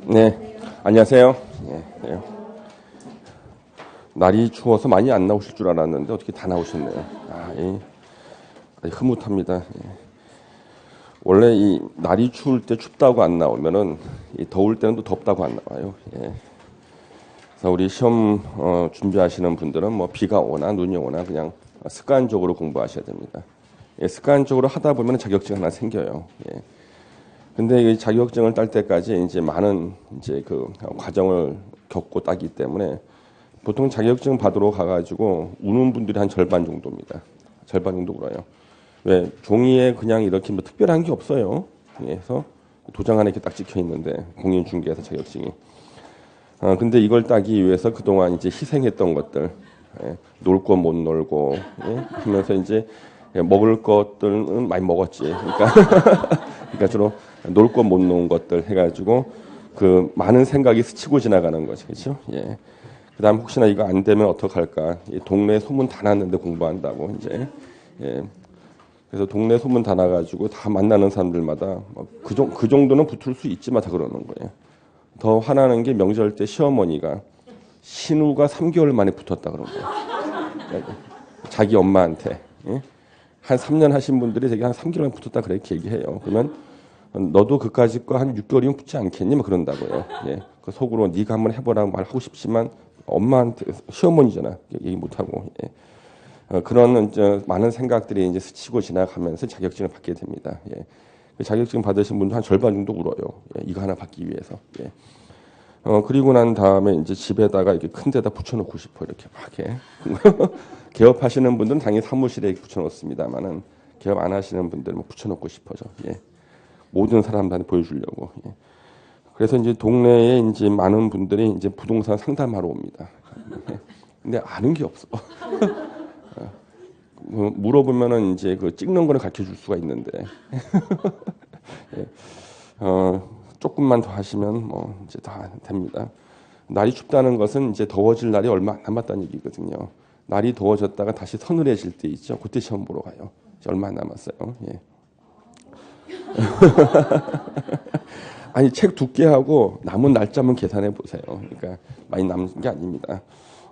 네, 안녕하세요. 네. 날이 추워서 많이 안 나오실 줄 알았는데 어떻게 다 나오셨네요. 흐뭇합니다. 원래 이 날이 추울 때 춥다고 안 나오면은 이 더울 때는 또 덥다고 안 나와요. 그래서 우리 시험 준비하시는 분들은 뭐 비가 오나 눈이 오나 그냥 습관적으로 공부하셔야 됩니다. 습관적으로 하다 보면 자격증 하나 생겨요. 근데 이 자격증을 딸 때까지 이제 많은 이제 그 과정을 겪고 따기 때문에 보통 자격증 받으러 가가지고 우는 분들이 한 절반 정도입니다. 절반 정도 울어요. 왜? 종이에 그냥 이렇게 뭐 특별한 게 없어요. 그래서 도장 안에 이렇게 딱 찍혀 있는데 공인중개사 자격증이. 근데 이걸 따기 위해서 그동안 이제 희생했던 것들, 놀 거 못 놀고, 하면서 이제 먹을 것들은 많이 먹었지. 그러니까 주로 놀 거 못 놓은 것들 해가지고 그 많은 생각이 스치고 지나가는 거죠, 그렇죠? 그다음 혹시나 이거 안 되면 어떡할까? 이 동네 소문 다 났는데 공부한다고 이제. 그래서 동네 소문 다 나가지고 다 만나는 사람들마다 그 정도는 붙을 수 있지만 다 그러는 거예요. 더 화나는 게 명절 때 시어머니가 신우가 3개월 만에 붙었다 그런 거예요. 자기 엄마한테. 한 3년 하신 분들이 되게 한 3개월 만에 붙었다 그렇게 얘기해요. 그러면 너도 그까짓 거 한 6개월이면 붙지 않겠니? 뭐 그런다고요. 그 속으로 네가 한번 해보라고 말하고 싶지만 엄마한테 시어머니잖아. 얘기 못하고. 그런 이제 많은 생각들이 이제 스치고 지나가면서 자격증을 받게 됩니다. 그 자격증 받으신 분도 한 절반 정도 울어요. 이거 하나 받기 위해서. 그리고 난 다음에 이제 집에다가 이렇게 큰 데다 붙여놓고 싶어 이렇게 막 해. 개업하시는 분들은 당연히 사무실에 붙여놓습니다만은 개업 안 하시는 분들은 뭐 붙여놓고 싶어져. 모든 사람들한테 보여주려고. 그래서 이제 동네에 이제 많은 분들이 이제 부동산 상담하러 옵니다. 근데 아는 게 없어. 물어보면은 이제 그 찍는 거는 가르쳐 줄 수가 있는데, 조금만 더 하시면 뭐 이제 다 됩니다. 날이 춥다는 것은 이제 더워질 날이 얼마 안 남았다는 얘기거든요. 날이 더워졌다가 다시 서늘해질 때 있죠. 그때 시험 보러 가요. 이제 얼마 안 남았어요. 아니 책 두께하고 남은 날짜만 계산해 보세요. 그러니까 많이 남은 게 아닙니다.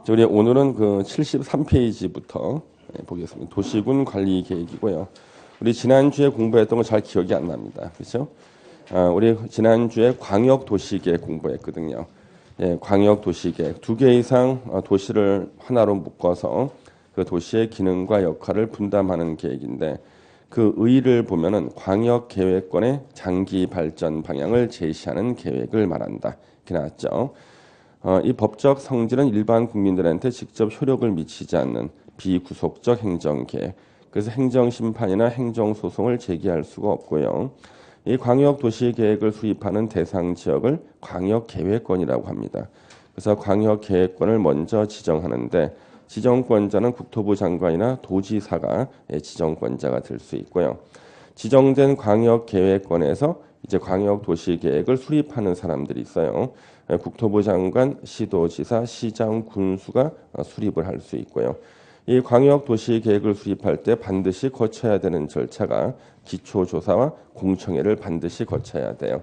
우리 오늘은 그 73페이지부터 보겠습니다. 도시군 관리 계획이고요. 우리 지난주에 공부했던 거 잘 기억이 안 납니다. 그렇죠? 우리 지난주에 광역 도시계획 공부했거든요. 광역 도시계획 2개 이상 도시를 하나로 묶어서 그 도시의 기능과 역할을 분담하는 계획인데 그 의의를 보면은 광역 계획권의 장기 발전 방향을 제시하는 계획을 말한다. 이렇게 나왔죠. 이 법적 성질은 일반 국민들한테 직접 효력을 미치지 않는 비구속적 행정계획. 그래서 행정심판이나 행정소송을 제기할 수가 없고요. 이 광역도시계획을 수립하는 대상 지역을 광역계획권이라고 합니다. 그래서 광역계획권을 먼저 지정하는데 지정권자는 국토부 장관이나 도지사가 지정권자가 될 수 있고요. 지정된 광역계획권에서 이제 광역도시계획을 수립하는 사람들이 있어요. 국토부 장관, 시도지사, 시장, 군수가 수립을 할 수 있고요. 이 광역도시계획을 수립할 때 반드시 거쳐야 되는 절차가 기초조사와 공청회를 반드시 거쳐야 돼요.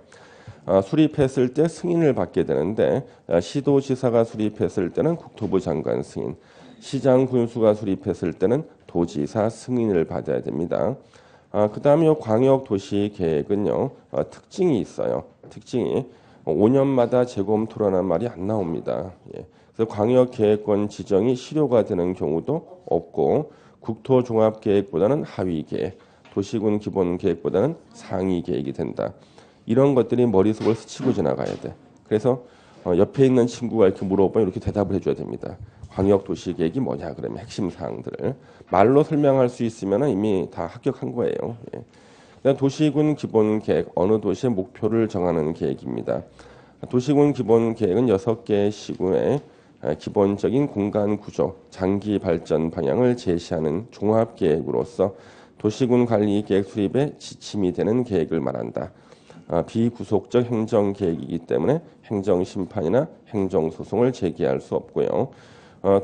수립했을 때 승인을 받게 되는데 시도지사가 수립했을 때는 국토부 장관 승인, 시장, 군수가 수립했을 때는 도지사 승인을 받아야 됩니다. 그 다음에 광역도시계획은요 특징이 있어요. 특징이 5년마다 재검 토론한 말이 안 나옵니다. 그래서 광역계획권 지정이 실효가 되는 경우도 없고 국토종합계획보다는 하위계획, 도시군 기본계획보다는 상위계획이 된다. 이런 것들이 머릿속을 스치고 지나가야 돼. 그래서 옆에 있는 친구가 이렇게 물어보면 이렇게 대답을 해줘야 됩니다. 광역도시계획이 뭐냐 그러면 핵심 사항들을 말로 설명할 수 있으면 이미 다 합격한 거예요. 도시군 기본계획, 어느 도시의 목표를 정하는 계획입니다. 도시군 기본계획은 6개의 시군의 기본적인 공간 구조, 장기 발전 방향을 제시하는 종합계획으로서 도시군 관리 계획 수립에 지침이 되는 계획을 말한다. 비구속적 행정계획이기 때문에 행정심판이나 행정소송을 제기할 수 없고요.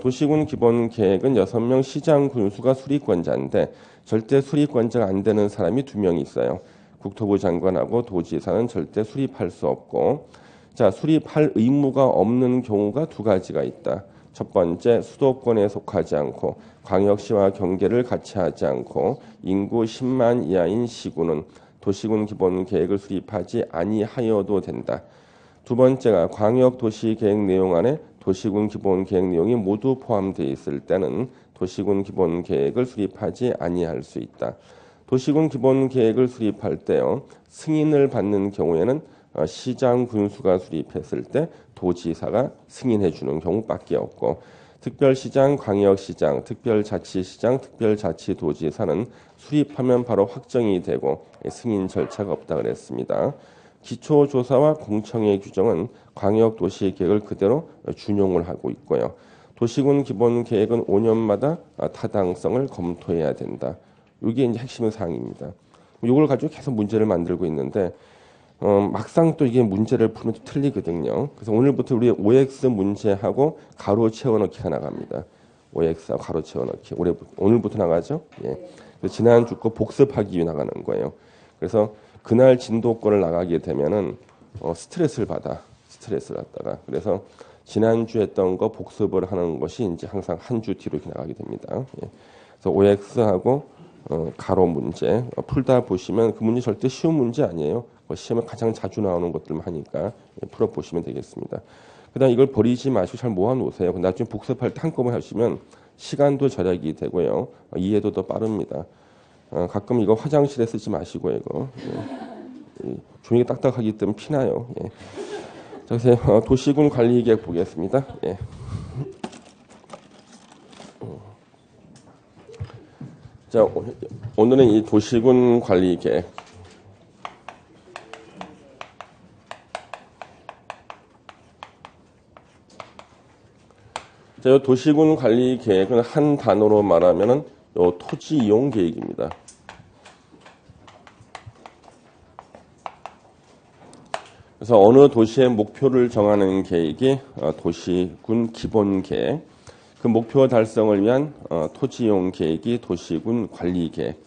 도시군 기본계획은 6명 시장 군수가 수립권자인데 절대 수립권자가 안 되는 사람이 2명 있어요. 국토부 장관하고 도지사는 절대 수립할 수 없고 자, 수립할 의무가 없는 경우가 두 가지가 있다. 첫 번째, 수도권에 속하지 않고 광역시와 경계를 같이 하지 않고 인구 10만 이하인 시군은 도시군 기본 계획을 수립하지 아니하여도 된다. 두 번째가 광역 도시 계획 내용 안에 도시군 기본 계획 내용이 모두 포함되어 있을 때는 도시군 기본 계획을 수립하지 아니할 수 있다. 도시군 기본 계획을 수립할 때요. 승인을 받는 경우에는 시장 군수가 수립했을 때 도지사가 승인해 주는 경우밖에 없고 특별시장, 광역시장, 특별자치시장, 특별자치도지사는 수립하면 바로 확정이 되고 승인 절차가 없다 그랬습니다. 기초조사와 공청회 규정은 광역도시계획을 그대로 준용을 하고 있고요. 도시군 기본계획은 5년마다 타당성을 검토해야 된다. 이게 이제 핵심 사항입니다. 이걸 가지고 계속 문제를 만들고 있는데 막상 또 이게 문제를 풀면 또 틀리거든요. 그래서 오늘부터 우리 OX 문제하고 가로 채워넣기가 나갑니다. OX하고 가로 채워넣기. 오늘부터 나가죠. 예. 지난주 거 복습하기 위해 나가는 거예요. 그래서 그날 진도권을 나가게 되면은 스트레스를 받다가 그래서 지난주 했던 거 복습을 하는 것이 이제 항상 한 주 뒤로 이렇게 나가게 됩니다. 예. 그래서 OX하고 가로 문제 풀다 보시면 그 문제 절대 쉬운 문제 아니에요. 시험에 가장 자주 나오는 것들만 하니까 풀어보시면 되겠습니다. 그다음 이걸 버리지 마시고 잘 모아놓으세요. 나중에 복습할 때 한꺼번에 하시면 시간도 절약이 되고요. 이해도 더 빠릅니다. 가끔 이거 화장실에 쓰지 마시고 이거 종이가 딱딱하기 때문에 피나요. 예. 자, 그래서 도시군 관리 계획 보겠습니다. 예. 자, 오늘은 이 도시군 관리 계획. 자, 이 도시군 관리 계획은 한 단어로 말하면은 요 토지 이용 계획입니다. 그래서 어느 도시의 목표를 정하는 계획이 도시군 기본 계획. 그 목표 달성을 위한 토지 이용 계획이 도시군 관리 계획.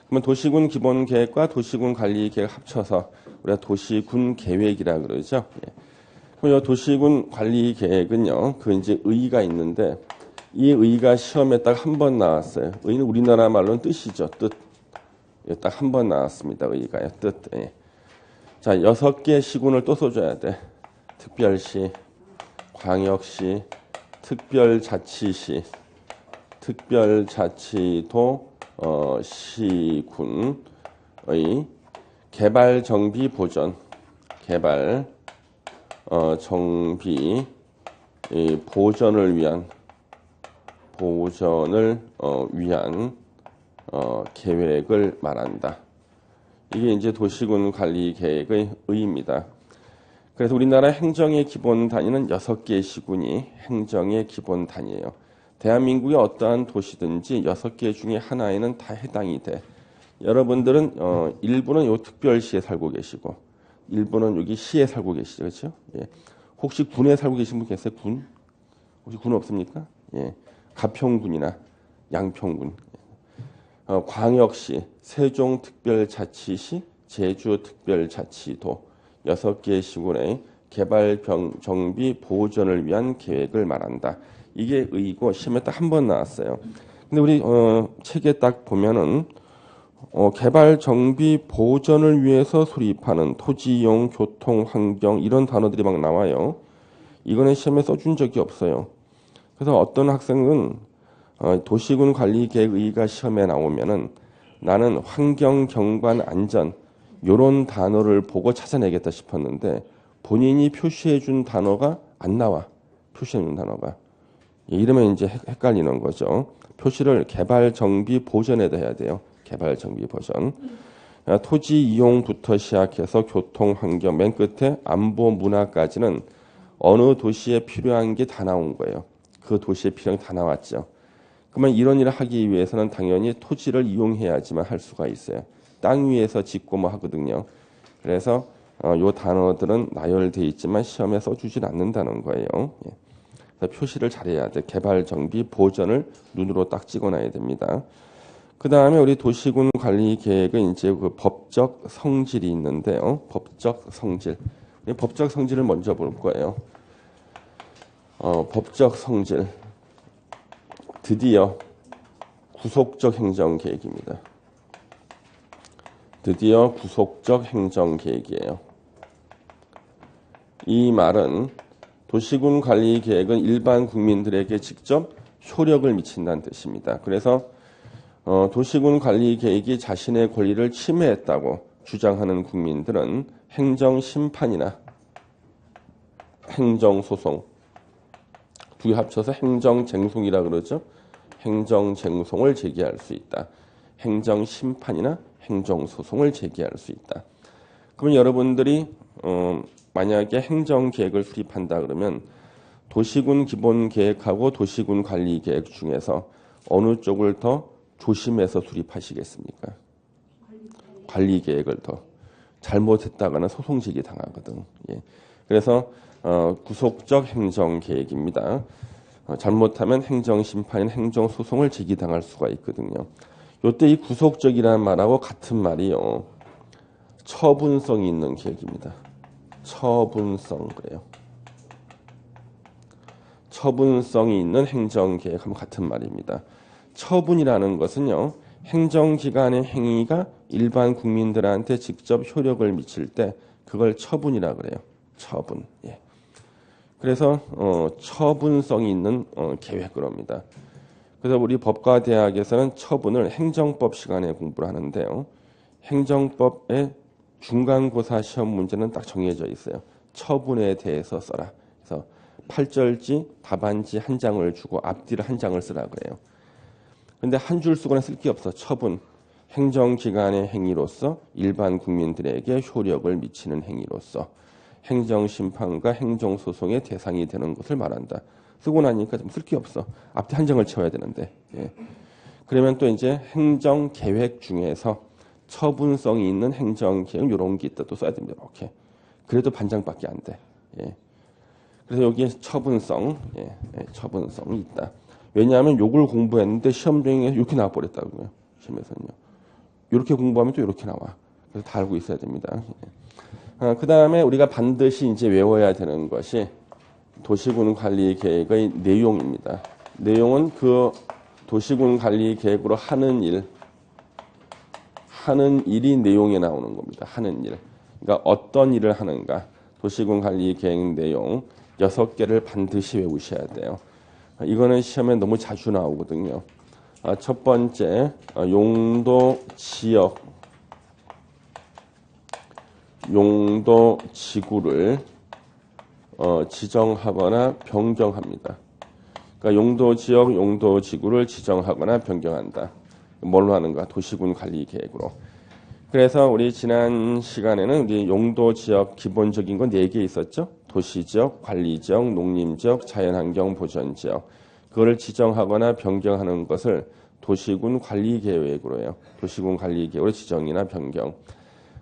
그러면 도시군 기본 계획과 도시군 관리 계획 합쳐서 우리가 도시군 계획이라 그러죠. 예. 그럼 이 도시군 관리 계획은요, 그 이제 의의가 있는데 이 의의가 시험에 딱 한 번 나왔어요. 의의는 우리나라 말로는 뜻이죠. 뜻. 딱 한 번 나왔습니다. 의의가요. 뜻. 예. 자, 6개 시군을 또 써줘야 돼. 특별시, 광역시, 특별자치시, 특별자치도, 시군의 개발 정비 보전, 개발 정비 보전을 위한 계획을 말한다. 이게 이제 도시군 관리 계획의 의의입니다. 그래서 우리나라 행정의 기본 단위는 6개의 시군이 행정의 기본 단위예요. 대한민국의 어떠한 도시든지 6개 중에 하나에는 다 해당이 돼. 여러분들은 일부는 요 특별시에 살고 계시고 일부는 여기 시에 살고 계시죠. 그렇죠? 예. 혹시 군에 살고 계신 분 계세요? 군? 혹시 군 없습니까? 예. 가평군이나 양평군. 광역시, 세종특별자치시, 제주특별자치도 6개의 시군의 개발 정비 보전을 위한 계획을 말한다. 이게 의의고 시험에 딱 한 번 나왔어요. 근데 우리 책에 딱 보면은 개발 정비 보전을 위해서 수립하는 토지 이용, 교통, 환경 이런 단어들이 막 나와요. 이거는 시험에 써준 적이 없어요. 그래서 어떤 학생은 도시군 관리 계획 의의가 시험에 나오면은 나는 환경, 경관, 안전 이런 단어를 보고 찾아내겠다 싶었는데 본인이 표시해준 단어가 안 나와. 표시해준 단어가. 이러면 이제 헷갈리는 거죠. 표시를 개발 정비 보전에다 해야 돼요. 개발 정비 보전. 토지 이용부터 시작해서 교통, 환경, 맨 끝에 안보, 문화까지는 어느 도시에 필요한 게 다 나온 거예요. 그 도시에 필요한 게 다 나왔죠. 그러면 이런 일을 하기 위해서는 당연히 토지를 이용해야지만 할 수가 있어요. 땅 위에서 짓고 뭐 하거든요. 그래서 요 단어들은 나열되어 있지만 시험에 써주진 않는다는 거예요. 예. 그래서 표시를 잘해야 돼. 개발, 정비, 보전을 눈으로 딱 찍어놔야 됩니다. 그 다음에 우리 도시군 관리 계획은 이제 그 법적 성질이 있는데요. 법적 성질. 법적 성질을 먼저 볼 거예요. 법적 성질. 드디어 구속적 행정계획입니다. 드디어 구속적 행정계획이에요. 이 말은 도시군 관리 계획은 일반 국민들에게 직접 효력을 미친다는 뜻입니다. 그래서 도시군 관리 계획이 자신의 권리를 침해했다고 주장하는 국민들은 행정심판이나 행정소송, 두 개 합쳐서 행정쟁송이라 그러죠. 행정쟁송을 제기할 수 있다. 행정심판이나 행정소송을 제기할 수 있다. 그러면 여러분들이 만약에 행정계획을 수립한다 그러면 도시군 기본계획하고 도시군 관리계획 중에서 어느 쪽을 더 조심해서 수립하시겠습니까? 관리계획을 더. 잘못했다가는 소송직이 당하거든. 예. 그래서 구속적 행정계획입니다. 잘못하면 행정심판이나 행정소송을 제기당할 수가 있거든요. 이때 이 구속적이라는 말하고 같은 말이요. 처분성이 있는 계획입니다. 처분성 그래요. 처분성이 있는 행정계획하면 같은 말입니다. 처분이라는 것은요. 행정기관의 행위가 일반 국민들한테 직접 효력을 미칠 때 그걸 처분이라 그래요. 처분. 예. 그래서 처분성이 있는 계획을 합니다. 그래서 우리 법과대학에서는 처분을 행정법 시간에 공부를 하는데요. 행정법의 중간고사 시험 문제는 딱 정해져 있어요. 처분에 대해서 써라. 그래서 8절지 답안지 한 장을 주고 앞뒤를 한 장을 쓰라 그래요. 근데 한 줄 쓰거나 쓸 게 없어. 처분. 행정기관의 행위로서 일반 국민들에게 효력을 미치는 행위로서 행정심판과 행정소송의 대상이 되는 것을 말한다. 쓰고 나니까 좀 쓸 게 없어. 앞뒤 한 장을 채워야 되는데. 예. 그러면 또 이제 행정계획 중에서 처분성이 있는 행정계획 이런 게 있다. 또 써야 됩니다. 이렇게. 그래도 반장밖에 안 돼. 예. 그래서 여기에 처분성, 처분성이 있다. 왜냐하면 요걸 공부했는데 시험 중에 이렇게 나와버렸다고요. 시험에서는요. 이렇게 공부하면 또 이렇게 나와. 그래서 다 알고 있어야 됩니다. 그 다음에 우리가 반드시 이제 외워야 되는 것이 도시군 관리 계획의 내용입니다. 내용은 그 도시군 관리 계획으로 하는 일이 내용에 나오는 겁니다. 하는 일. 그러니까 어떤 일을 하는가. 도시군 관리 계획 내용 6개를 반드시 외우셔야 돼요. 이거는 시험에 너무 자주 나오거든요. 첫 번째, 용도 지구를 지정하거나 변경합니다. 그러니까 용도 지역, 용도 지구를 지정하거나 변경한다. 뭘로 하는가? 도시군 관리 계획으로. 그래서 우리 지난 시간에는 우리 용도 지역 기본적인 건 4개 있었죠. 도시지역, 관리지역, 농림지역, 자연환경 보전지역. 그거를 지정하거나 변경하는 것을 도시군 관리계획으로 해요. 도시군 관리계획으로 지정이나 변경.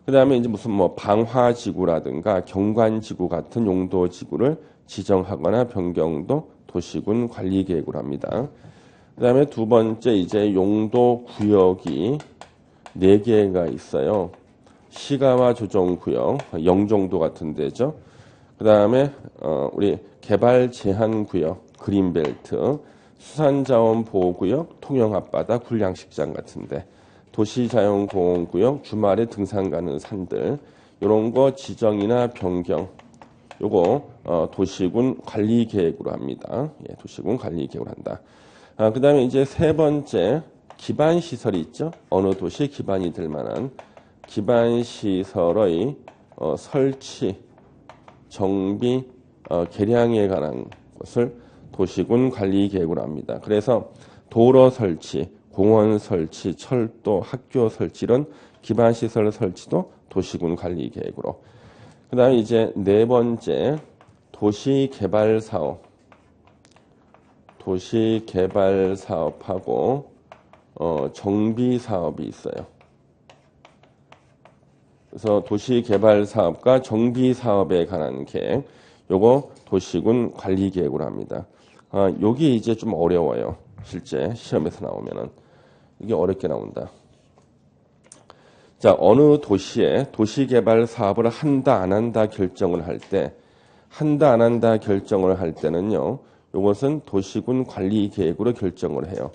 그 다음에 이제 무슨 방화지구라든가 경관지구 같은 용도지구를 지정하거나 변경도 도시군 관리계획으로 합니다. 그 다음에 두 번째 이제 용도구역이 4개가 있어요. 시가와 조정구역, 영종도 같은 데죠. 그 다음에 우리 개발제한구역, 그린벨트, 수산자원보호구역, 통영앞바다, 굴량식장 같은데, 도시자연공원구역, 주말에 등산 가는 산들, 이런 거 지정이나 변경, 요거 도시군 관리계획으로 합니다. 예, 도시군 관리계획으로 한다. 그 다음에 이제 세 번째 기반시설이 있죠. 어느 도시에 기반이 될 만한 기반시설의 설치, 정비, 개량에 관한 것을 도시군 관리계획으로 합니다. 그래서 도로 설치, 공원 설치, 철도, 학교 설치 이런 기반시설 설치도 도시군 관리계획으로. 그 다음에 이제 네 번째 도시개발사업. 도시개발사업하고 정비사업이 있어요. 그래서 도시개발사업과 정비사업에 관한 계획, 요거 도시군 관리계획으로 합니다. 여기 이제 좀 어려워요. 실제 시험에서 나오면은 이게 어렵게 나온다. 자, 어느 도시에 도시개발 사업을 한다, 안 한다 결정을 할 때, 한다, 안 한다 결정을 할 때는요, 이것은 도시군 관리 계획으로 결정을 해요.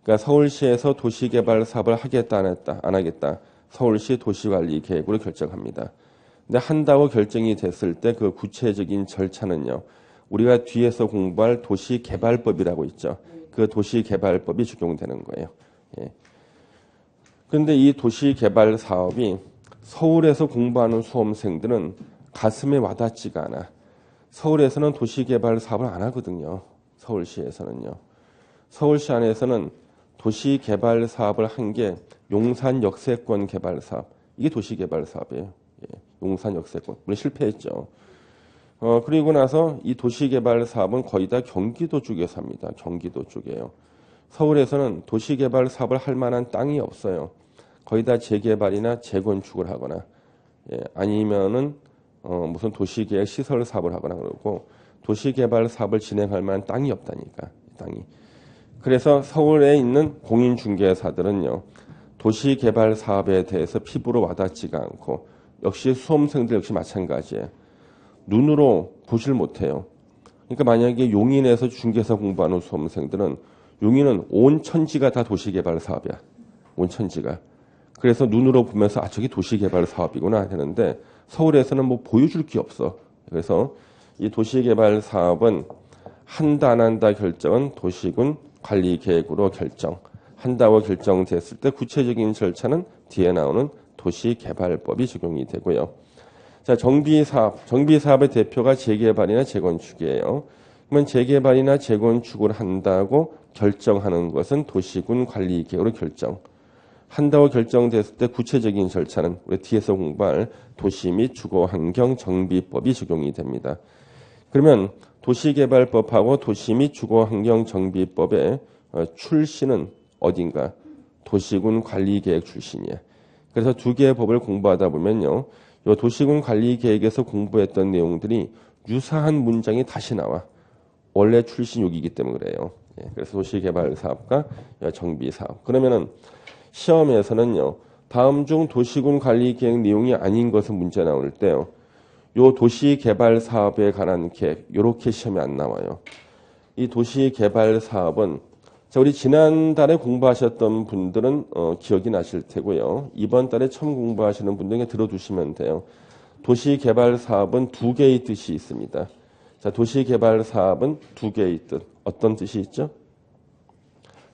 그러니까 서울시에서 도시개발 사업을 하겠다, 안 하겠다. 서울시 도시관리 계획으로 결정합니다. 근데 한다고 결정이 됐을 때 그 구체적인 절차는요, 우리가 뒤에서 공부할 도시개발법이라고 있죠. 그 도시개발법이 적용되는 거예요. 예. 그런데 이 도시개발 사업이 서울에서 공부하는 수험생들은 가슴에 와닿지가 않아. 서울에서는 도시개발 사업을 안 하거든요. 서울시에서는요. 서울시 안에서는 도시개발 사업을 한 게 용산 역세권 개발 사업. 이게 도시개발 사업이에요. 예, 용산 역세권. 물론 실패했죠. 그리고 나서 이 도시개발 사업은 거의 다 경기도 쪽에서 합니다. 경기도 쪽이에요. 서울에서는 도시개발 사업을 할 만한 땅이 없어요. 거의 다 재개발이나 재건축을 하거나, 예, 아니면은 무슨 도시계획 시설 사업을 하거나 그러고 도시개발 사업을 진행할 만한 땅이 없다니까. 땅이. 그래서 서울에 있는 공인중개사들은요, 도시개발 사업에 대해서 피부로 와닿지가 않고, 역시 수험생들 역시 마찬가지예요. 눈으로 보질 못해요. 그러니까 만약에 용인에서 중개사 공부하는 수험생들은 용인은 온 천지가 다 도시개발 사업이야. 온 천지가. 그래서 눈으로 보면서 아, 저기 도시개발 사업이구나 하는데 서울에서는 뭐 보여줄 게 없어. 그래서 이 도시개발 사업은 한다 안 한다 결정은 도시군 관리계획으로 결정. 한다고 결정됐을 때 구체적인 절차는 뒤에 나오는 도시개발법이 적용이 되고요. 자, 정비사업의 대표가 재개발이나 재건축이에요. 그러면 재개발이나 재건축을 한다고 결정하는 것은 도시군 관리계획으로 결정. 한다고 결정됐을 때 구체적인 절차는 우리 뒤에서 공부할 도시 및 주거환경 정비법이 적용이 됩니다. 그러면 도시개발법하고 도시 및 주거환경 정비법의 출시는 어딘가? 도시군 관리계획 출신이에요. 그래서 두 개의 법을 공부하다 보면요, 이 도시군 관리계획에서 공부했던 내용들이 유사한 문장이 다시 나와. 원래 출신 여기이기 때문에 그래요. 예, 그래서 도시개발 사업과 정비 사업. 그러면은 시험에서는요, 다음 중 도시군 관리계획 내용이 아닌 것은 문제 나올 때요, 요 도시개발 사업에 관한 계획, 요렇게 시험에 안 나와요. 이 도시개발 사업은, 자, 우리 지난달에 공부하셨던 분들은 기억이 나실 테고요. 이번 달에 처음 공부하시는 분들에게 들어두시면 돼요. 도시개발 사업은 두 개의 뜻이 있습니다. 자, 도시개발 사업은 두 개의 뜻. 어떤 뜻이 있죠?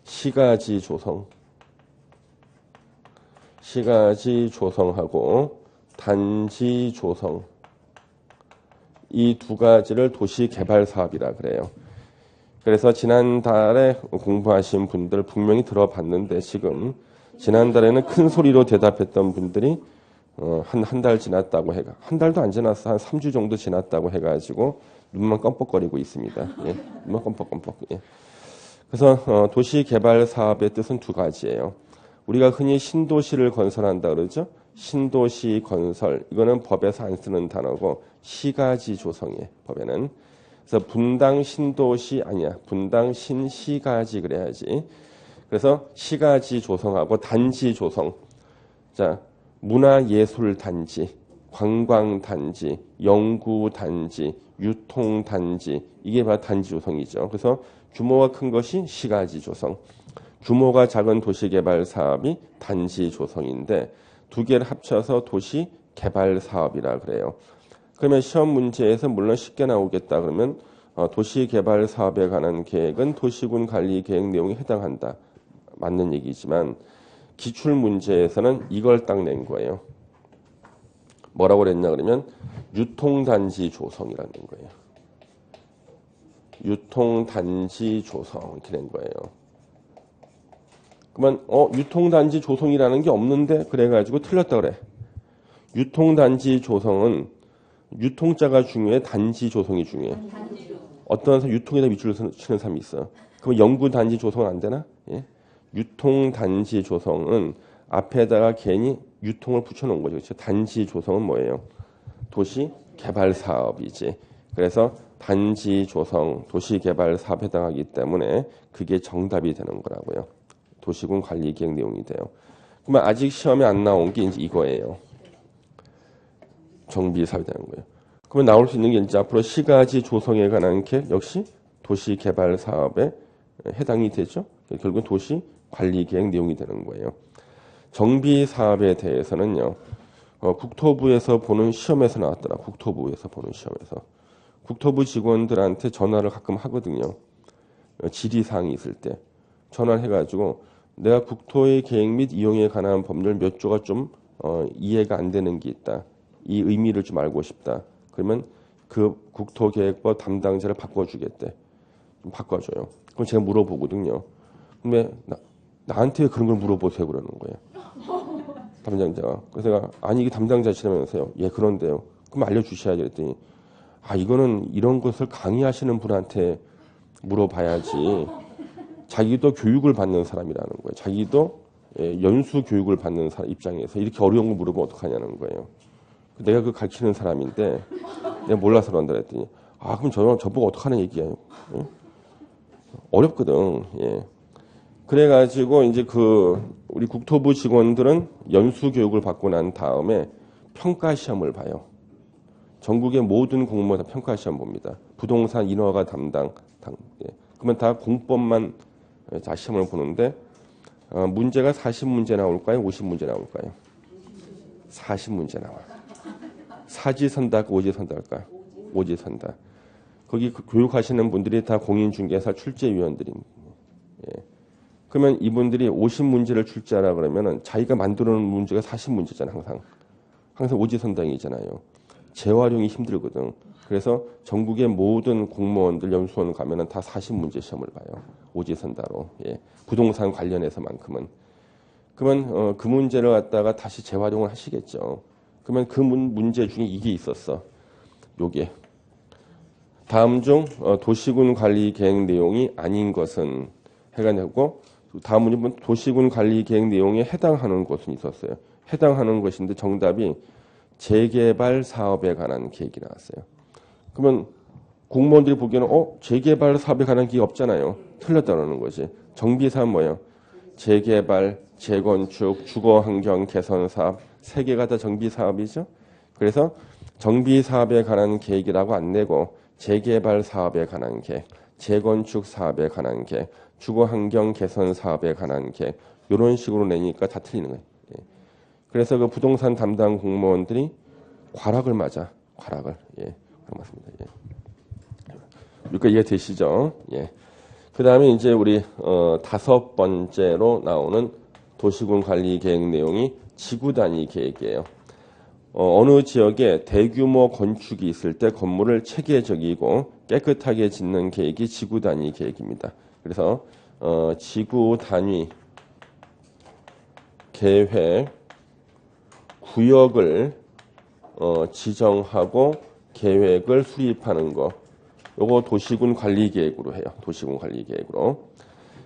시가지 조성. 시가지 조성하고 단지 조성. 이 두 가지를 도시개발 사업이라 그래요. 그래서 지난달에 공부하신 분들 분명히 들어봤는데 지금 지난달에는 큰 소리로 대답했던 분들이 한 달 지났다고 해가 한 달도 안 지났어. 한 3주 정도 지났다고 해가지고 눈만 껌뻑거리고 있습니다. 예, 눈만 껌뻑껌뻑. 예. 그래서 도시개발 사업의 뜻은 두 가지예요. 우리가 흔히 신도시를 건설한다 그러죠. 신도시 건설, 이거는 법에서 안 쓰는 단어고 시가지 조성이에요. 법에는. 그래서 분당 신도시 아니야. 분당 신시가지 그래야지. 그래서 시가지 조성하고 단지 조성. 자, 문화예술단지, 관광단지, 연구단지, 유통단지, 이게 바로 단지 조성이죠. 그래서 규모가 큰 것이 시가지 조성, 규모가 작은 도시개발 사업이 단지 조성인데 두 개를 합쳐서 도시개발 사업이라 그래요. 그러면 시험 문제에서 물론 쉽게 나오겠다 그러면 도시개발 사업에 관한 계획은 도시군 관리 계획 내용에 해당한다. 맞는 얘기지만 기출 문제에서는 이걸 딱 낸 거예요. 뭐라고 그랬냐 그러면 유통단지 조성이라는 거예요. 유통단지 조성 이렇게 된 거예요. 그러면 유통단지 조성이라는 게 없는데 그래가지고 틀렸다 그래. 유통단지 조성은 유통자가 중요해, 단지 조성이 중요해. 어떤 사람 유통에다 밑줄을 치는 사람이 있어. 그럼 연구단지 조성은 안 되나? 예? 유통단지 조성은 앞에다가 괜히 유통을 붙여놓은 거죠. 그렇죠? 단지 조성은 뭐예요? 도시 개발 사업이지. 그래서 단지 조성, 도시 개발 사업에 해당하기 때문에 그게 정답이 되는 거라고요. 도시군 관리 계획 내용이 돼요. 그러면 아직 시험에 안 나온 게 이제 이거예요. 정비 사업이 되는 거예요. 그러면 나올 수 있는 게 이제 앞으로 시가지 조성에 관한 계획 역시 도시 개발 사업에 해당이 되죠. 결국 도시 관리 계획 내용이 되는 거예요. 정비 사업에 대해서는요. 국토부에서 보는 시험에서 나왔더라. 국토부에서 보는 시험에서. 국토부 직원들한테 전화를 가끔 하거든요. 질의사항이 있을 때. 전화를 해가지고 내가 국토의 계획 및 이용에 관한 법률 몇 조가 좀 이해가 안 되는 게 있다. 이 의미를 좀 알고 싶다. 그러면 그 국토계획법 담당자를 바꿔주겠대. 좀 바꿔줘요. 그럼 제가 물어보거든요. 근데 나한테 그런 걸 물어보세요 그러는 거예요. 담당자가. 그래서 제가 아니 이게 담당자시라면서요. 예 그런데요. 그럼 알려주셔야지 그랬더니 이거는 이런 것을 강의하시는 분한테 물어봐야지. 자기도 교육을 받는 사람이라는 거예요. 자기도 연수 교육을 받는 사람 입장에서 이렇게 어려운 거 물어보면 어떡하냐는 거예요. 내가 그 가르치는 사람인데 내가 몰라서 그런다 그랬더니 그럼 저보고 어떡하는 얘기예요. 예? 어렵거든. 예. 그래가지고 이제 우리 국토부 직원들은 연수 교육을 받고 난 다음에 평가 시험을 봐요. 전국의 모든 공무원 다 평가 시험 봅니다. 부동산 인허가 담당. 예. 그러면 다 공법만 자 시험을 보는데 문제가 40문제 나올까요? 50문제 나올까요? 40문제 나와. 사지선다 할까? 오지선다 할까요? 오지선다. 거기 교육하시는 분들이 다 공인중개사 출제위원들입니다. 예. 그러면 이분들이 50문제를 출제하라 그러면은 자기가 만들어 놓은 문제가 40문제잖아, 항상 오지선당이잖아요. 재활용이 힘들거든. 그래서 전국의 모든 공무원들 연수원 가면은 다 40문제 시험을 봐요. 오지선다로. 예. 부동산 관련해서만큼은. 그러면 그 문제를 갖다가 다시 재활용을 하시겠죠. 그러면 그 문제 중에 이게 있었어. 요게. 다음 중 도시군 관리 계획 내용이 아닌 것은 해가 되고 다음 문제는 도시군 관리 계획 내용에 해당하는 것은 있었어요. 해당하는 것인데 정답이 재개발 사업에 관한 계획이 나왔어요. 그러면 공무원들이 보기에는 재개발 사업에 관한 계획이 없잖아요. 틀렸다는 거지. 정비 사업 뭐예요? 재개발, 재건축, 주거환경 개선 사업 세 개가 다 정비 사업이죠. 그래서 정비 사업에 관한 계획이라고 안 내고 재개발 사업에 관한 계획, 재건축 사업에 관한 계획, 주거환경 개선 사업에 관한 계획 이런 식으로 내니까 다 틀리는 거예요. 예. 그래서 그 부동산 담당 공무원들이 과락을 맞아. 과락을. 예. 맞습니다. 예. 그러니까 이해 되시죠? 예. 그다음에 이제 우리 5번째로 나오는 도시군 관리 계획 내용이 지구 단위 계획이에요. 어느 지역에 대규모 건축이 있을 때 건물을 체계적이고 깨끗하게 짓는 계획이 지구 단위 계획입니다. 그래서 지구 단위 계획 구역을 지정하고 계획을 수립하는 거. 요거 도시군 관리 계획으로 해요. 도시군 관리 계획으로.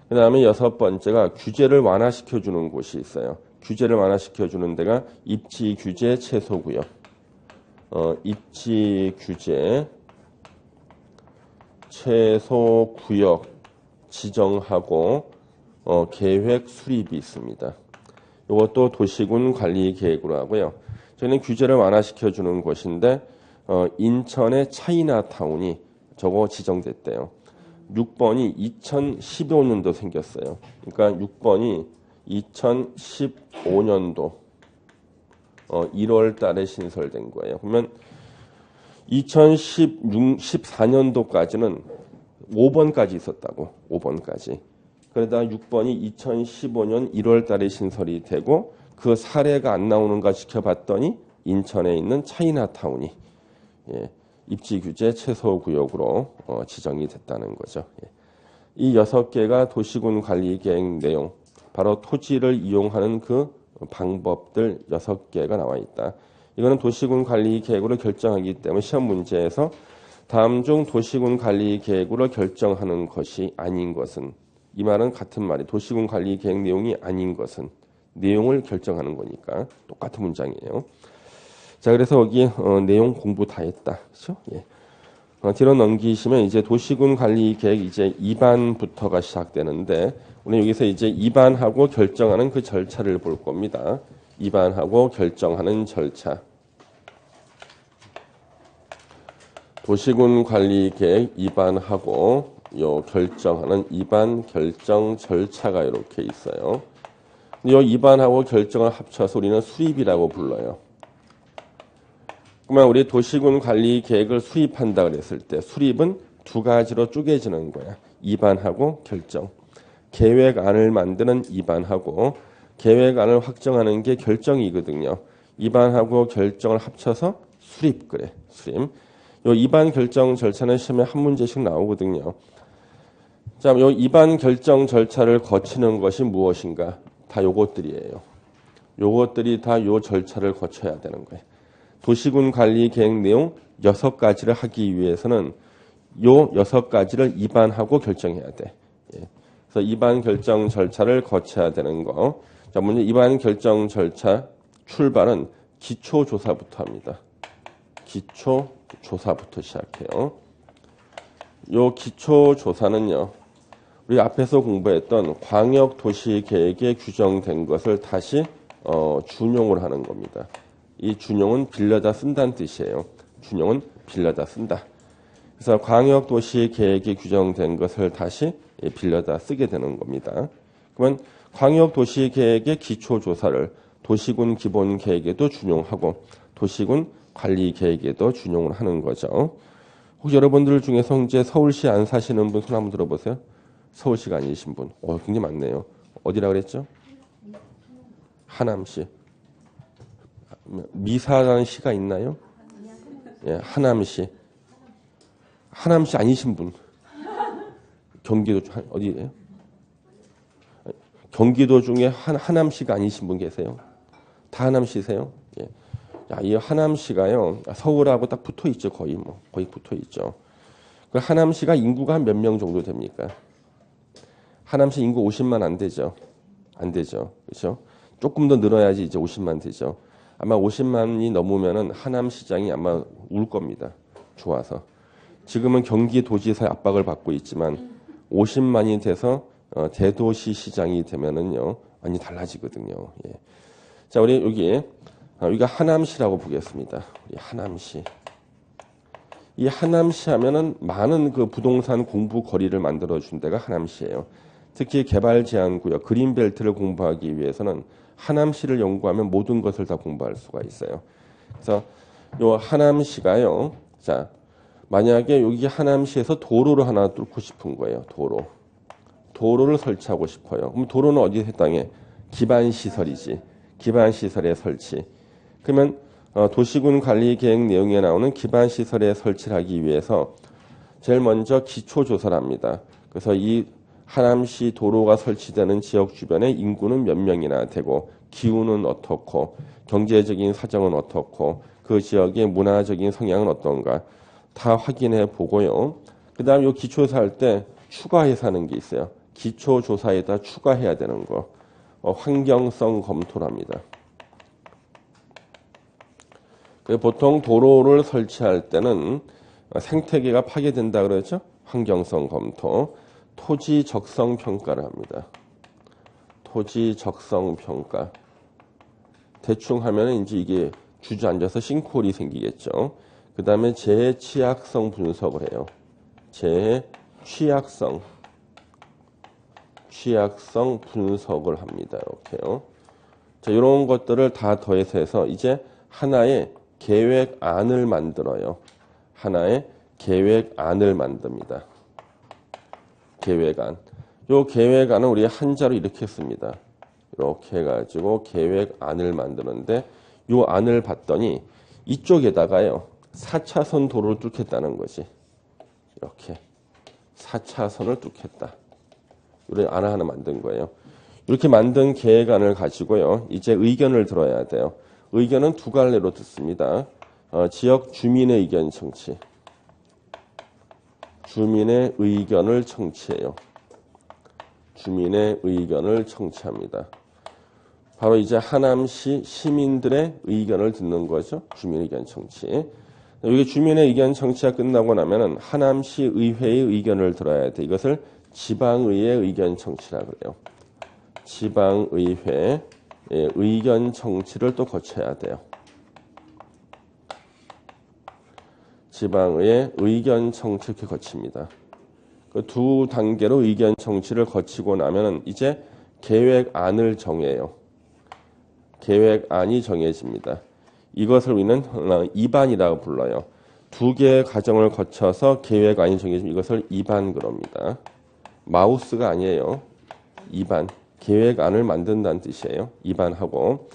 그다음에 6번째가 규제를 완화시켜 주는 곳이 있어요. 규제를 완화시켜 주는 데가 입지 규제 최소 구역. 입지 규제 최소 구역 지정하고 계획 수립이 있습니다. 이것도 도시군 관리 계획으로 하고요. 저희는 규제를 완화시켜 주는 곳인데 인천의 차이나타운이 저거 지정됐대요. 6번이 2015년도 생겼어요. 그러니까 6번이 2015년도 1월 달에 신설된 거예요. 그러면 2014년도까지는 5번까지 있었다고. 5번까지. 그러다 6번이 2015년 1월 달에 신설이 되고 그 사례가 안 나오는가 지켜봤더니 인천에 있는 차이나타운이 입지 규제 최소 구역으로 지정이 됐다는 거죠. 이 6개가 도시군 관리 계획 내용, 바로 토지를 이용하는 그 방법들 6개가 나와 있다. 이거는 도시군 관리 계획으로 결정하기 때문에 시험 문제에서 다음 중 도시군 관리 계획으로 결정하는 것이 아닌 것은, 이 말은 같은 말이 도시군 관리 계획 내용이 아닌 것은 내용을 결정하는 거니까 똑같은 문장이에요. 자, 그래서 여기 내용 공부 다 했다. 그렇죠? 예. 뒤로 넘기시면 이제 도시군 관리 계획 이제 2반부터가 시작되는데 우리 여기서 이제 입안하고 결정하는 그 절차를 볼 겁니다. 입안하고 결정하는 절차. 도시군 관리 계획 입안하고 요 결정하는 입안 결정 절차가 이렇게 있어요. 요 입안하고 결정을 합쳐서 우리는 수립이라고 불러요. 그러면 우리 도시군 관리 계획을 수립한다 그랬을 때 수립은 두 가지로 쪼개지는 거야. 입안하고 결정. 계획안을 만드는 입안하고 계획안을 확정하는 게 결정이거든요. 입안하고 결정을 합쳐서 수립 그래. 수립. 요 입안 결정 절차는 시험에 한 문제씩 나오거든요. 자, 요 입안 결정 절차를 거치는 것이 무엇인가? 다 요것들이에요. 요것들이 다 요 절차를 거쳐야 되는 거예요. 도시군 관리 계획 내용 6가지를 하기 위해서는 요 6가지를 입안하고 결정해야 돼. 예. 그래서 입안 결정 절차를 거쳐야 되는 거. 자, 먼저 입안 결정 절차 출발은 기초조사부터 합니다. 기초조사부터 시작해요. 요 기초조사는요. 우리 앞에서 공부했던 광역도시계획에 규정된 것을 다시 준용을 하는 겁니다. 이 준용은 빌려다 쓴다는 뜻이에요. 준용은 빌려다 쓴다. 그래서 광역도시계획에 규정된 것을 다시 빌려다 쓰게 되는 겁니다. 그러면 광역도시계획의 기초조사를 도시군 기본계획에도 준용하고 도시군 관리계획에도 준용을 하는 거죠. 혹시 여러분들 중에서 이제 서울시 안 사시는 분 손 한번 들어보세요. 서울시가 아니신 분. 굉장히 많네요. 어디라 그랬죠? 하남시. 미사라는 시가 있나요? 예, 하남시. 하남시 아니신 분. 경기도 어디예요? 경기도 중에 하남시가 아니신 분 계세요? 다 하남시세요? 예. 야, 이 하남시가요. 서울하고 딱 붙어 있죠. 거의 붙어 있죠. 그 하남시가 인구가 한 몇 명 정도 됩니까? 하남시 인구 50만 안 되죠. 안 되죠. 그렇죠? 조금 더 늘어야지 이제 50만 되죠. 아마 50만이 넘으면은 하남시장이 아마 울 겁니다. 좋아서. 지금은 경기도지사의 압박을 받고 있지만 50만이 돼서 대도시 시장이 되면은요. 많이 달라지거든요. 예. 자, 우리 여기가 하남시라고 보겠습니다. 하남시. 이 하남시 하면은 많은 그 부동산 공부 거리를 만들어 준 데가 하남시예요. 특히 개발 제한 구역, 그린벨트를 공부하기 위해서는 하남시를 연구하면 모든 것을 다 공부할 수가 있어요. 그래서 요 하남시가요. 자, 만약에 여기 하남시에서 도로를 하나 뚫고 싶은 거예요. 도로를 설치하고 싶어요. 그럼 도로는 어디에 해당해? 기반시설이지. 기반시설의 설치. 그러면 도시군 관리 계획 내용에 나오는 기반시설의 설치를 하기 위해서 제일 먼저 기초조사를 합니다. 그래서 이 하남시 도로가 설치되는 지역 주변의 인구는 몇 명이나 되고 기후는 어떻고 경제적인 사정은 어떻고 그 지역의 문화적인 성향은 어떤가 다 확인해 보고요. 그 다음에 이 기초조사 할 때 추가해서 하는 게 있어요. 기초조사에다 추가해야 되는 거. 환경성 검토를 합니다. 보통 도로를 설치할 때는 생태계가 파괴된다 그러죠. 환경성 검토. 토지 적성 평가를 합니다. 토지 적성 평가. 대충 하면 이제 이게 주저앉아서 싱크홀이 생기겠죠. 그 다음에 재취약성 분석을 해요. 재취약성 분석을 합니다. 이렇게요. 자, 이런 것들을 다 더해서 이제 하나의 계획안을 만들어요. 하나의 계획안을 만듭니다. 계획안. 요 계획안은 우리 한자로 이렇게 씁니다. 이렇게 해가지고 계획안을 만드는데 요 안을 봤더니 이쪽에다가요. 4차선 도로를 뚫겠다는 거지. 이렇게 4차선을 뚫겠다. 이런 안 하나 만든 거예요. 이렇게 만든 계획안을 가지고요. 이제 의견을 들어야 돼요. 의견은 두 갈래로 듣습니다. 지역 주민의 의견 청취. 주민의 의견을 청취해요. 주민의 의견을 청취합니다. 바로 이제 하남시 시민들의 의견을 듣는 거죠. 주민의 의견 청취. 여기 주민의 의견 청취가 끝나고 나면은 하남시 의회의 의견을 들어야 돼. 이것을 지방의회 의견 청취라 그래요. 지방의회 의견 청취를 또 거쳐야 돼요. 지방의회 의견 청취 이렇게 거칩니다. 그 두 단계로 의견 청취를 거치고 나면은 이제 계획안을 정해요. 계획안이 정해집니다. 이것을 우리는 입안이라고 불러요. 두 개의 과정을 거쳐서 계획안이 정해지면 이것을 입안 그럽니다. 마우스가 아니에요. 입안. 계획안을 만든다는 뜻이에요. 입안하고.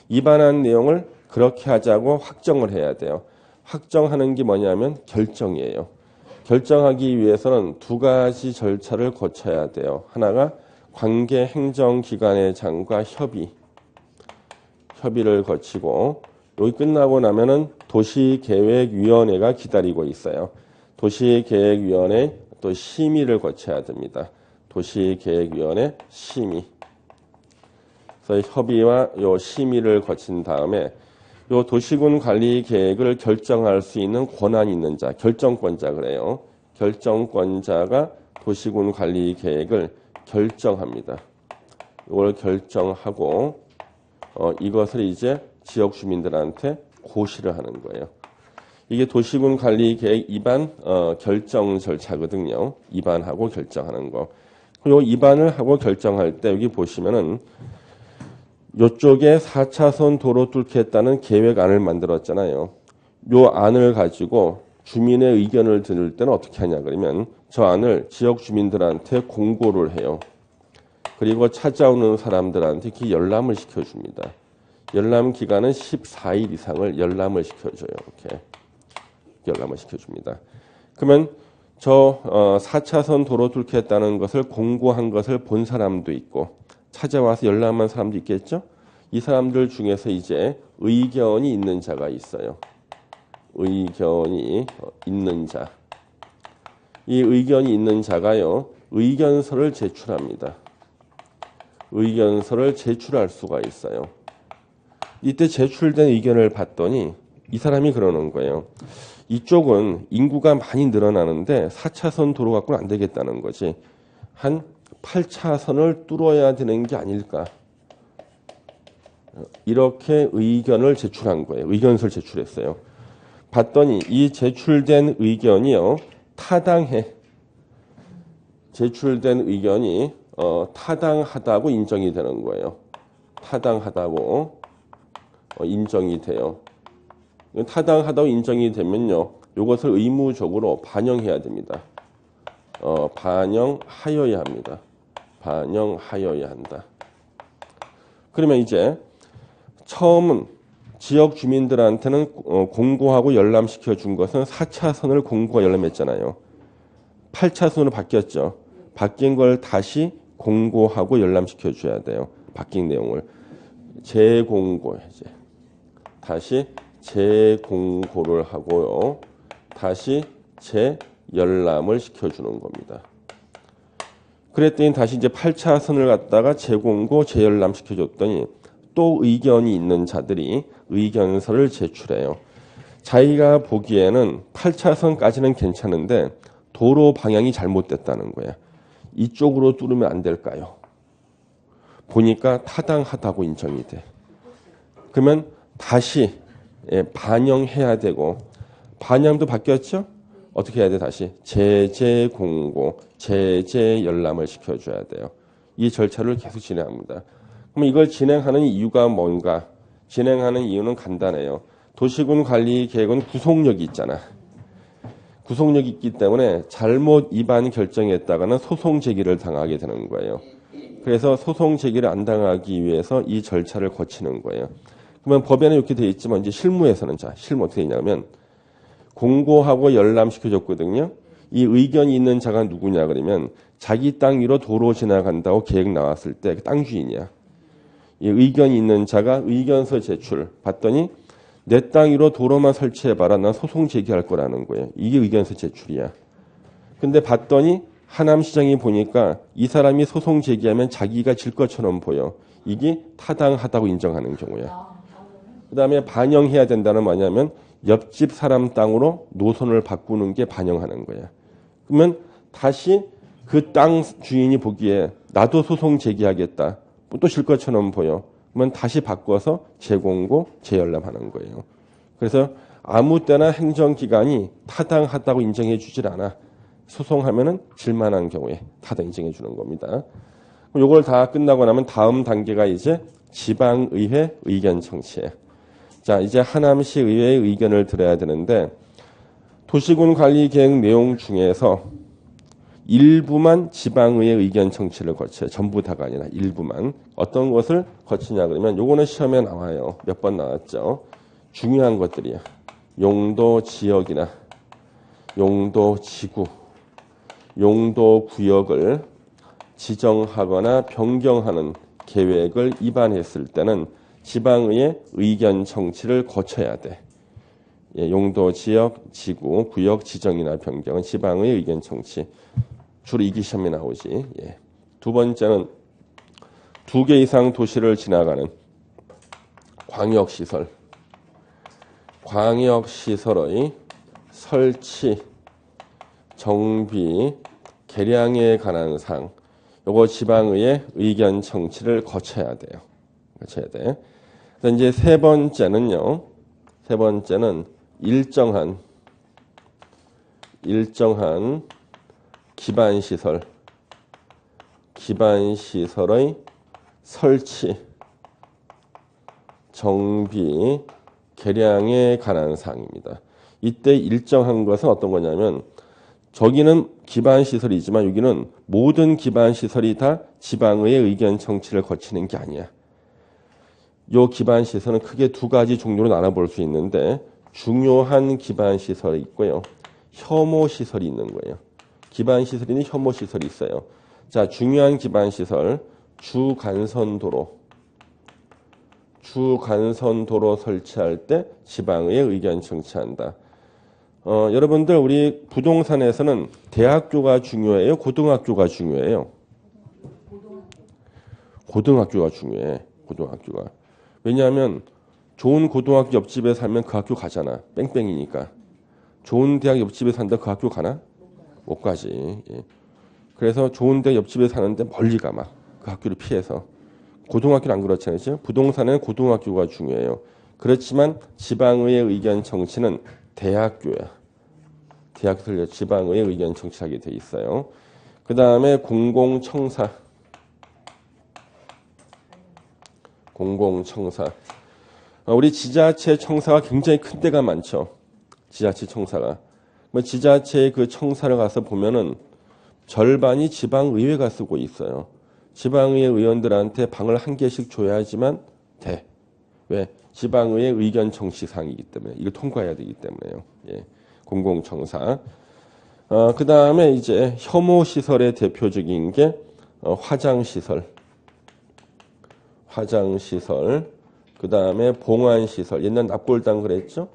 입안한 내용을 그렇게 하자고 확정을 해야 돼요. 확정하는 게 뭐냐면 결정이에요. 결정하기 위해서는 두 가지 절차를 거쳐야 돼요. 하나가 관계 행정기관의 장과 협의를 거치고 여기 끝나고 나면은 도시계획위원회가 기다리고 있어요. 도시계획위원회 또 심의를 거쳐야 됩니다. 도시계획위원회 심의. 그래서 협의와 요 심의를 거친 다음에 요 도시군 관리 계획을 결정할 수 있는 권한이 있는 자, 결정권자 그래요. 결정권자가 도시군 관리 계획을 결정합니다. 이걸 결정하고 이것을 이제 지역 주민들한테 고시를 하는 거예요. 이게 도시군 관리 계획 입안 결정 절차거든요. 입안하고 결정하는 거. 요 입안을 하고 결정할 때 여기 보시면은 요쪽에 4차선 도로 뚫겠다는 계획안을 만들었잖아요. 요 안을 가지고 주민의 의견을 들을 때는 어떻게 하냐 그러면 저 안을 지역 주민들한테 공고를 해요. 그리고 찾아오는 사람들한테 이렇게 열람을 시켜줍니다. 열람 기간은 14일 이상을 열람을 시켜줘요. 이렇게 열람을 시켜줍니다. 그러면 저 4차선 도로 뚫겠다는 것을 공고한 것을 본 사람도 있고 찾아와서 열람한 사람도 있겠죠. 이 사람들 중에서 이제 의견이 있는 자가 있어요. 의견이 있는 자. 이 의견이 있는 자가요. 의견서를 제출합니다. 의견서를 제출할 수가 있어요. 이때 제출된 의견을 봤더니 이 사람이 그러는 거예요. 이쪽은 인구가 많이 늘어나는데 4차선 도로 갖고는 안 되겠다는 거지. 한 8차선을 뚫어야 되는 게 아닐까. 이렇게 의견을 제출한 거예요. 의견서를 제출했어요. 봤더니 이 제출된 의견이요. 타당해. 제출된 의견이 타당하다고 인정이 되는 거예요. 타당하다고 인정이 돼요. 타당하다고 인정이 되면요. 이것을 의무적으로 반영해야 됩니다. 반영하여야 합니다. 반영하여야 한다. 그러면 이제 처음은 지역 주민들한테는 공고하고 열람시켜 준 것은 4차선을 공고와 열람했잖아요. 8차선으로 바뀌었죠. 바뀐 걸 다시 공고하고 열람시켜 줘야 돼요. 바뀐 내용을 재공고 이제 다시 재공고를 하고요. 다시 재열람을 시켜주는 겁니다. 그랬더니 다시 이제 8차선을 갖다가 재공고 재열람 시켜줬더니 또 의견이 있는 자들이 의견서를 제출해요. 자기가 보기에는 8차선까지는 괜찮은데 도로 방향이 잘못됐다는 거야. 이쪽으로 뚫으면 안 될까요? 보니까 타당하다고 인정이 돼. 그러면 다시 반영해야 되고 반영도 바뀌었죠? 어떻게 해야 돼? 다시 재공고, 재열람을 시켜줘야 돼요. 이 절차를 계속 진행합니다. 그럼 이걸 진행하는 이유가 뭔가? 진행하는 이유는 간단해요. 도시군 관리 계획은 구속력이 있잖아. 구속력이 있기 때문에 잘못 위반 결정했다가는 소송 제기를 당하게 되는 거예요. 그래서 소송 제기를 안 당하기 위해서 이 절차를 거치는 거예요. 그러면 법에는 이렇게 되어 있지만 이제 실무에서는 실무 어떻게 되냐면 공고하고 열람시켜줬거든요. 이 의견이 있는 자가 누구냐 그러면 자기 땅 위로 도로 지나간다고 계획 나왔을 때 땅 주인이야. 이 의견이 있는 자가 의견서 제출 받더니 내 땅 위로 도로만 설치해봐라. 난 소송 제기할 거라는 거예요. 이게 의견서 제출이야. 근데 봤더니 하남시장이 보니까 이 사람이 소송 제기하면 자기가 질 것처럼 보여. 이게 타당하다고 인정하는 경우야. 그 다음에 반영해야 된다는 뭐냐면 옆집 사람 땅으로 노선을 바꾸는 게 반영하는 거야. 그러면 다시 그 땅 주인이 보기에 나도 소송 제기하겠다. 또 질 것처럼 보여. 그러면 다시 바꿔서 재공고, 재열람하는 거예요. 그래서 아무 때나 행정기관이 타당하다고 인정해 주질 않아. 소송하면은 질만한 경우에 타당 인정해 주는 겁니다. 요걸 다 끝나고 나면 다음 단계가 이제 지방의회 의견 청취예요. 자, 이제 하남시 의회의 의견을 들어야 되는데 도시군 관리 계획 내용 중에서 일부만 지방의회 의견 청취를 거쳐요. 전부 다가 아니라 일부만. 어떤 것을 거치냐 그러면 요거는 시험에 나와요. 몇 번 나왔죠. 중요한 것들이야. 용도 지역이나 용도 지구, 용도 구역을 지정하거나 변경하는 계획을 입안했을 때는 지방의회 의견 청취를 거쳐야 돼. 예, 용도 지역, 지구, 구역 지정이나 변경은 지방의회 의견 청취. 주로 이기 시험에 나오지. 예. 두 번째는 2개 이상 도시를 지나가는 광역시설. 광역시설의 설치, 정비, 개량에 관한 사항. 요거 지방의회 의견 청취를 거쳐야 돼요. 거쳐야 돼. 그래서 이제 세 번째는 일정한 기반시설의 설치, 정비, 개량에 관한 사항입니다. 이때 일정한 것은 어떤 거냐면 저기는 기반시설이지만 여기는 모든 기반시설이 다 지방의회 의견 청취를 거치는 게 아니야. 요 기반시설은 크게 두 가지 종류로 나눠볼 수 있는데 중요한 기반시설이 있고요. 혐오시설이 있는 거예요. 기반시설이니 혐오시설이 있어요. 자, 중요한 기반시설, 주간선도로 설치할 때 지방의회 의견 청취한다. 여러분들 우리 부동산에서는 대학교가 중요해요? 고등학교가 중요해요? 고등학교가 중요해. 고등학교가. 왜냐하면 좋은 고등학교 옆집에 살면 그 학교 가잖아. 뺑뺑이니까. 좋은 대학 옆집에 산다 그 학교 가나? 못 가지. 예. 그래서 좋은 대학 옆집에 사는데 멀리 가 막. 그 학교를 피해서. 고등학교는 안 그렇잖아요. 부동산에는 고등학교가 중요해요. 그렇지만 지방의회 의견 청취는 대학교야. 대학들 지방의회 의견 청취하게 돼 있어요. 그 다음에 공공청사. 우리 지자체 청사가 굉장히 큰 데가 많죠. 지자체 청사가. 지자체의 그 청사를 가서 보면은 절반이 지방의회가 쓰고 있어요. 지방의회 의원들한테 방을 한 개씩 줘야지만 돼. 왜? 지방의회 의견 청취 사항이기 때문에 이걸 통과해야 되기 때문에요. 예. 공공청사. 그 다음에 이제 혐오시설의 대표적인 게 화장시설. 그 다음에 봉안시설. 옛날 납골당 그랬죠?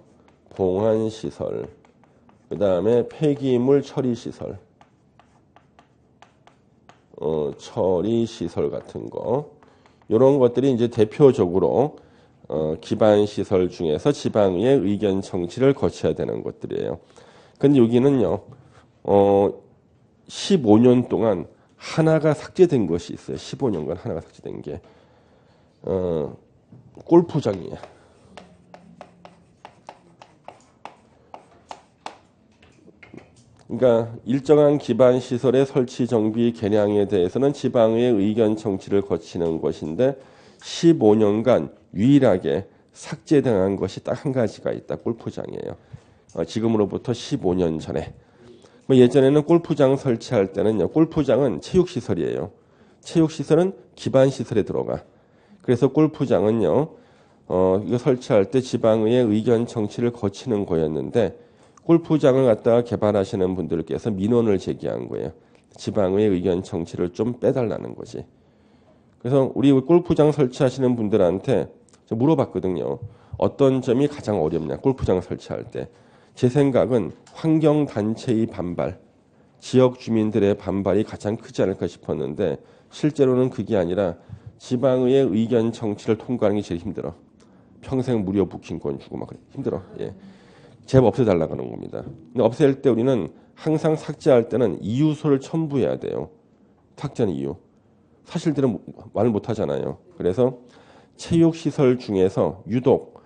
봉안시설. 그 다음에 폐기물 처리시설. 처리시설 같은 거. 이런 것들이 이제 대표적으로 기반시설 중에서 지방의회 의견 청취를 거쳐야 되는 것들이에요. 근데 여기는요, 15년 동안 하나가 삭제된 것이 있어요. 15년간 하나가 삭제된 게. 골프장이에요. 그러니까 일정한 기반시설의 설치, 정비, 개량에 대해서는 지방의회 의견 청취를 거치는 것인데 15년간 유일하게 삭제당한 것이 딱 한 가지가 있다. 골프장이에요. 지금으로부터 15년 전에. 예전에는 골프장 설치할 때는요. 골프장은 체육시설이에요. 체육시설은 기반시설에 들어가. 그래서 골프장은요. 이거 설치할 때 지방의회 의견 청취를 거치는 거였는데 골프장을 갖다가 개발하시는 분들께서 민원을 제기한 거예요. 지방의회 의견 청취를 좀 빼달라는 거지. 그래서 우리 골프장 설치하시는 분들한테 물어봤거든요. 어떤 점이 가장 어렵냐, 골프장 설치할 때. 제 생각은 환경단체의 반발, 지역 주민들의 반발이 가장 크지 않을까 싶었는데 실제로는 그게 아니라 지방의회 의견 청취를 통과하는 게 제일 힘들어. 평생 무료 부킹권 주고 막 그래. 힘들어. 예. 제법 없애달라고 하는 겁니다. 근데 없앨 때 우리는 항상 삭제할 때는 이유서를 첨부해야 돼요. 삭제는 이유. 사실들은 말 못하잖아요. 그래서 체육시설 중에서 유독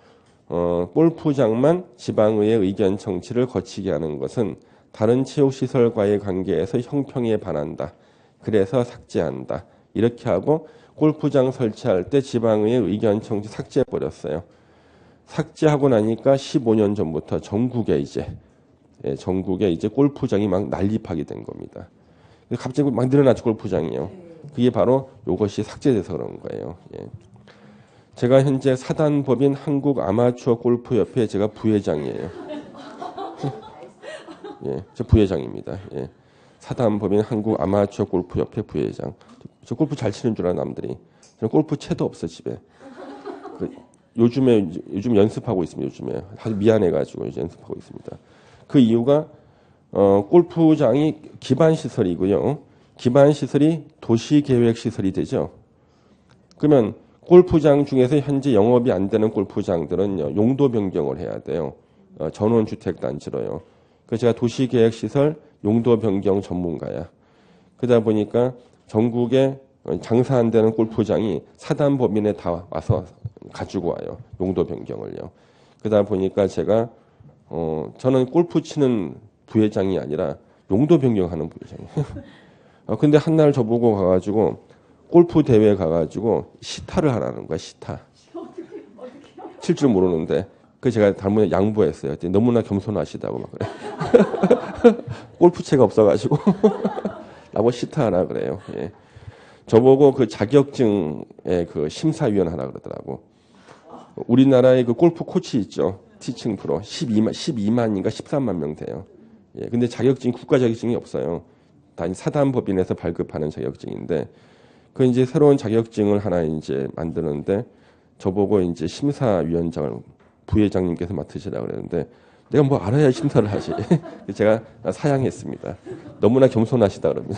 골프장만 지방의회 의견 청취를 거치게 하는 것은 다른 체육시설과의 관계에서 형평에 반한다. 그래서 삭제한다. 이렇게 하고 골프장 설치할 때 지방의회 의견 청취 삭제해버렸어요. 삭제하고 나니까 15년 전부터 전국에 이제 골프장이 막 난립하게 된 겁니다. 갑자기 막 늘어났죠, 골프장이요. 그게 바로 이것이 삭제돼서 그런 거예요. 예. 제가 현재 사단법인 한국아마추어골프협회 제가 부회장이에요. 예, 저 부회장입니다. 예. 사단법인 한국아마추어골프협회 부회장. 저 골프 잘 치는 줄 아는 남들이. 저는 골프 채도 없어 집에. 요즘 연습하고 있습니다. 요즘에 아주 미안해가지고 이제 연습하고 있습니다. 그 이유가 골프장이 기반 시설이고요. 기반 시설이 도시 계획 시설이 되죠. 그러면 골프장 중에서 현재 영업이 안 되는 골프장들은요, 용도 변경을 해야 돼요. 전원주택 단지로요. 그래서 제가 도시 계획 시설 용도 변경 전문가야. 그러다 보니까 전국에 장사 안 되는 골프장이 사단법인에 다 와서 가지고 와요. 용도 변경을요. 그러다 보니까 제가 저는 골프 치는 부회장이 아니라 용도 변경하는 부회장이에요. 근데 한날 저보고 가가지고 골프 대회 가가지고 시타를 하라는 거야. 시타. 칠 줄 모르는데 그 제가 잘못 양보했어요. 너무나 겸손하시다고 막 그래. 골프채가 없어가지고 나보고 시타 하라 그래요. 예. 저보고 그 자격증의 그 심사위원 하라 그러더라고. 우리나라의 그 골프 코치 있죠. 티칭 프로 12만인가 13만 명 돼요. 예. 근데 자격증이 국가 자격증이 없어요. 다 사단법인에서 발급하는 자격증인데 그 이제 새로운 자격증을 하나 이제 만드는데 저보고 이제 심사위원장을 부회장님께서 맡으시라고 그랬는데 내가 뭐 알아야 심사를 하지. 제가 사양했습니다. 너무나 겸손하시다 그러면.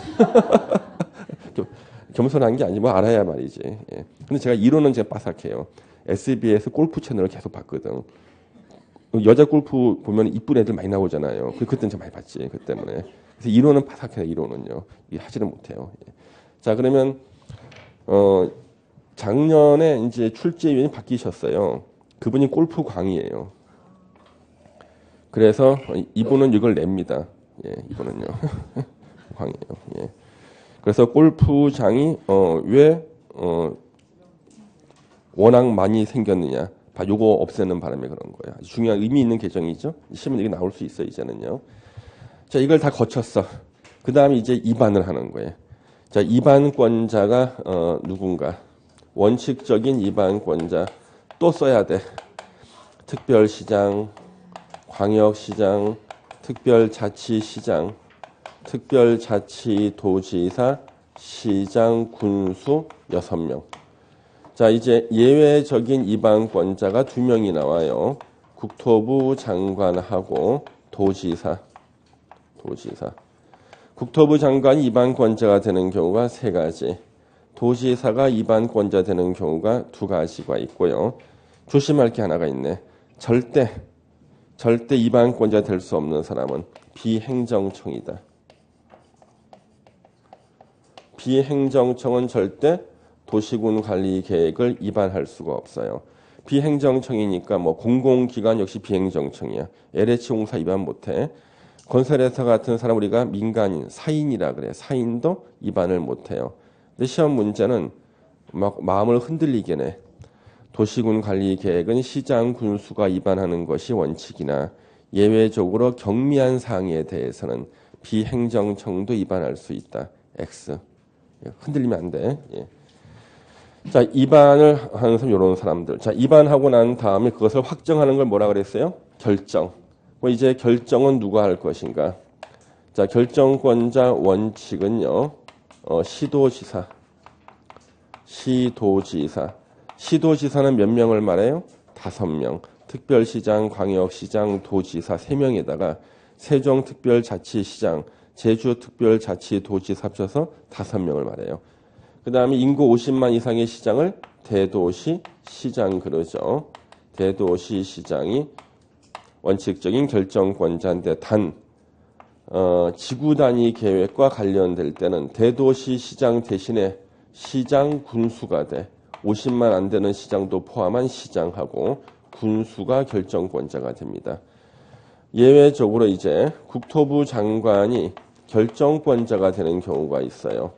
겸손한 게 아니고 뭐 알아야 말이지. 예. 근데 제가 이론은 제가 빠삭해요. SBS 골프 채널을 계속 봤거든. 여자 골프 보면 이쁜 애들 많이 나오잖아요. 그때는 제가 많이 봤지. 그 때문에. 그래서 이론은 빠삭해요. 이론은요. 하지는 못해요. 예. 자, 그러면 작년에 이제 출제위원이 바뀌셨어요. 그분이 골프 광이에요. 그래서 이분은 이걸 냅니다. 예, 이분은요. 광이에요. 예. 그래서 골프장이 왜 워낙 많이 생겼느냐. 요거 없애는 바람에 그런 거예요. 아주 중요한 의미 있는 개정이죠. 시험에 이게 나올 수 있어 이제는요. 자, 이걸 다 거쳤어. 그 다음에 이제 입안을 하는 거예요. 자, 입안권자가 누군가. 원칙적인 입안권자 또 써야 돼. 특별시장, 광역시장, 특별자치시장, 특별자치도지사, 시장, 군수 6명. 자, 이제 예외적인 입안권자가 2명이 나와요. 국토부 장관하고 도지사. 국토부 장관이 입안권자가 되는 경우가 3가지. 도지사가 입안권자 되는 경우가 2가지가 있고요. 조심할 게 하나가 있네. 절대 입안권자 될 수 없는 사람은 비행정청이다. 비행정청은 절대 도시군 관리 계획을 입안할 수가 없어요. 비행정청이니까 뭐 공공기관 역시 비행정청이야. LH 공사 입안 못해. 건설회사 같은 사람 우리가 민간인, 사인이라 그래. 사인도 입안을 못해요. 근데 시험 문제는 막 마음을 흔들리게 내. 도시군 관리 계획은 시장 군수가 입안하는 것이 원칙이나 예외적으로 경미한 사항에 대해서는 비행정청도 입안할 수 있다. X. 흔들리면 안 돼. 예. 자, 입안을 하는 사람 이런 사람들. 자, 입안하고 난 다음에 그것을 확정하는 걸 뭐라 그랬어요? 결정. 뭐 이제 결정은 누가 할 것인가? 자, 결정권자 원칙은요. 시도지사. 시도지사는 몇 명을 말해요? 5명. 특별시장, 광역시장, 도지사 3명에다가 세종특별자치시장, 제주특별자치도지사 합쳐서 5명을 말해요. 그 다음에 인구 50만 이상의 시장을 대도시시장 그러죠. 대도시시장이 원칙적인 결정권자인데 단 지구 단위 계획과 관련될 때는 대도시 시장 대신에 시장 군수가 돼 50만 안 되는 시장도 포함한 시장하고 군수가 결정권자가 됩니다. 예외적으로 이제 국토부 장관이 결정권자가 되는 경우가 있어요.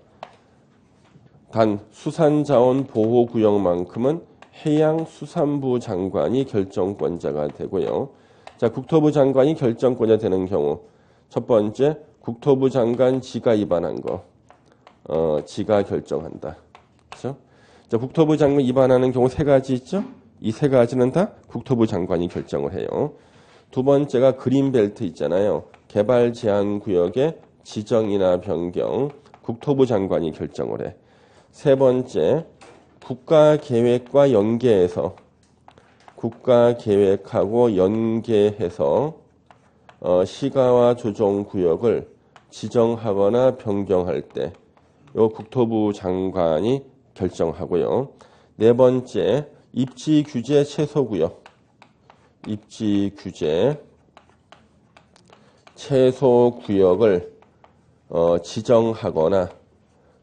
단 수산자원보호구역만큼은 해양수산부 장관이 결정권자가 되고요. 자, 국토부 장관이 결정권자 되는 경우 첫 번째, 국토부 장관 지가 위반한 거, 지가 결정한다. 그렇죠? 자, 국토부 장관 위반하는 경우 세 가지 있죠? 이 세 가지는 다 국토부 장관이 결정을 해요. 두 번째가 그린벨트 있잖아요. 개발 제한 구역의 지정이나 변경, 국토부 장관이 결정을 해. 세 번째, 국가계획과 연계해서 국가계획하고 연계해서 시가와 조정구역을 지정하거나 변경할 때 요 국토부 장관이 결정하고요. 네 번째, 입지규제 최소구역, 입지규제 최소구역을 지정하거나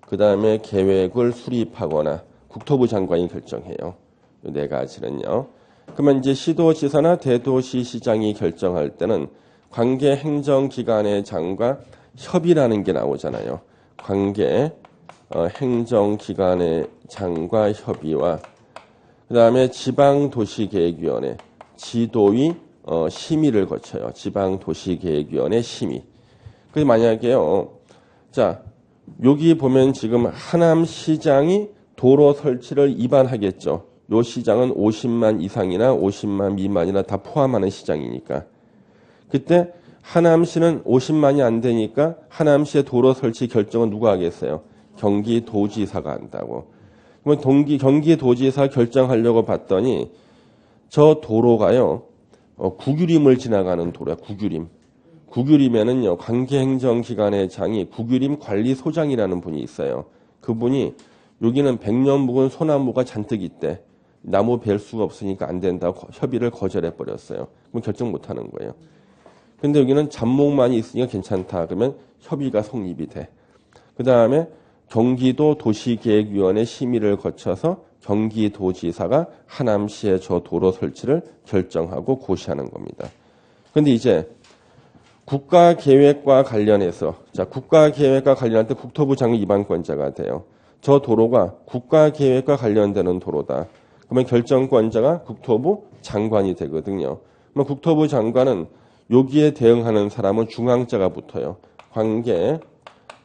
그 다음에 계획을 수립하거나 국토부 장관이 결정해요. 이 네 가지는요. 그러면 이제 시도지사나 대도시시장이 결정할 때는 관계 행정기관의 장과 협의라는 게 나오잖아요. 관계 행정기관의 장과 협의와 그 다음에 지방도시계획위원회, 지도위 심의를 거쳐요. 지방도시계획위원회 심의. 그래서 만약에요. 자, 여기 보면 지금 하남시장이 도로 설치를 위반하겠죠. 요 시장은 50만 이상이나 50만 미만이나 다 포함하는 시장이니까. 그때 하남시는 50만이 안 되니까 하남시의 도로 설치 결정은 누가 하겠어요? 경기도지사가 한다고. 그러면 경기도지사 결정하려고 봤더니 저 도로가요. 국유림을 지나가는 도로야. 국유림. 국유림에는요. 관계행정기관의 장이 국유림 관리소장이라는 분이 있어요. 그분이 여기는 100년 묵은 소나무가 잔뜩 있대. 나무 벨 수가 없으니까 안 된다고 협의를 거절해 버렸어요. 그럼 결정 못 하는 거예요. 근데 여기는 잡목만이 있으니까 괜찮다. 그러면 협의가 성립이 돼. 그 다음에 경기도 도시계획위원회 심의를 거쳐서 경기도지사가 하남시의 저 도로 설치를 결정하고 고시하는 겁니다. 근데 이제 국가계획과 관련해서, 자, 국가계획과 관련할 때 국토부 장관 위반권자가 돼요. 저 도로가 국가계획과 관련되는 도로다. 그러면 결정권자가 국토부 장관이 되거든요. 그러면 국토부 장관은 여기에 대응하는 사람은 중앙자가 붙어요. 관계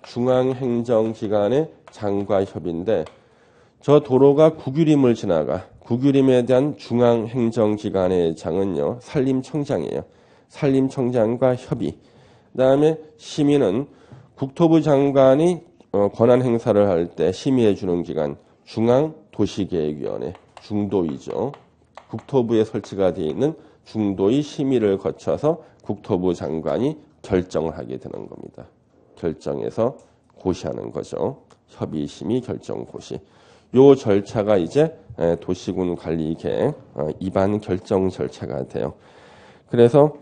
중앙행정기관의 장과 협의인데 저 도로가 국유림을 지나가. 국유림에 대한 중앙행정기관의 장은요. 산림청장이에요. 산림청장과 협의. 그다음에 심의는 국토부 장관이 권한 행사를 할 때 심의해 주는 기관 중앙도시계획위원회, 중도위죠. 국토부에 설치가 되어 있는 중도위 심의를 거쳐서 국토부 장관이 결정을 하게 되는 겁니다. 결정해서 고시하는 거죠. 협의, 심의, 결정, 고시. 요 절차가 이제 도시군 관리 계획 입안 결정 절차가 돼요. 그래서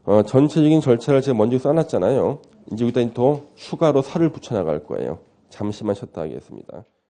전체적인 절차를 제가 먼저 써놨잖아요. 이제 여기다 또 추가로 살을 붙여 나갈 거예요. 잠시만 쉬었다 하겠습니다.